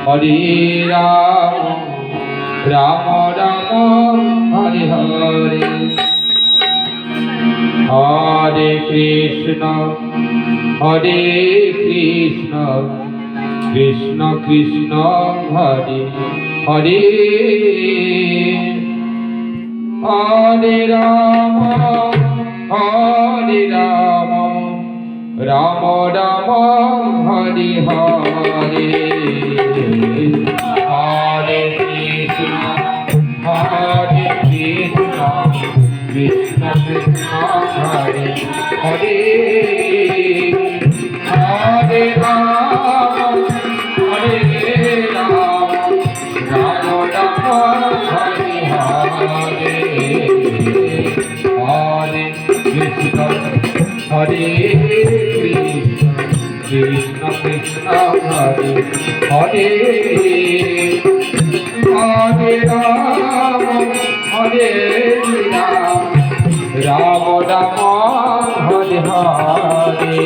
Hare Ram Ram Ram Hare Hare Hare Krishna Krishna Krishna Hare Hare Hare Ram Ram Ram Hare Hare Hare Krishna Krishna Krishna Hare Hare Hare Ram Ram Ram Hare Hare Hare Krishna Krishna Krishna Hare Hare Hare Ram Ram Ram Hare Hare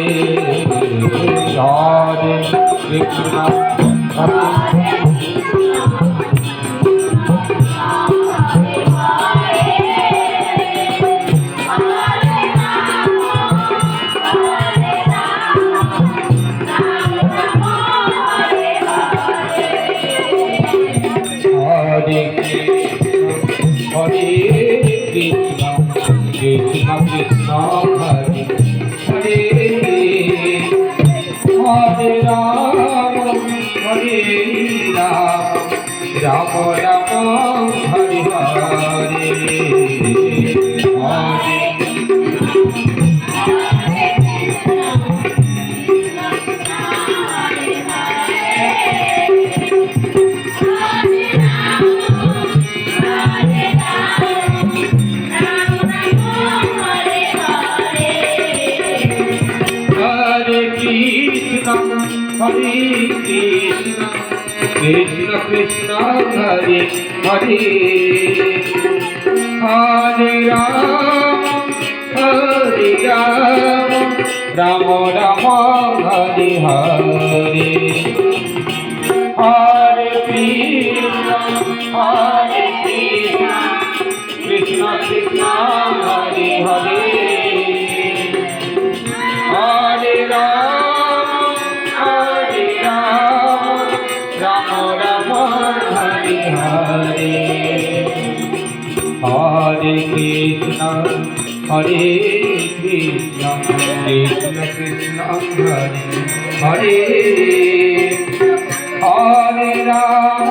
Hare Krishna Krishna Krishna Hare Hare Hare Ram Ram Ram Hare Hare Hare Hare Krishna Krishna Krishna Hare Hare Hare Ram Ram Ram Hare Hare Hare Krishna Krishna Krishna Hare Hare Hare Ram Ram Ram Hare Hare Hare Krishna Krishna Krishna Hare Hare Hare Ram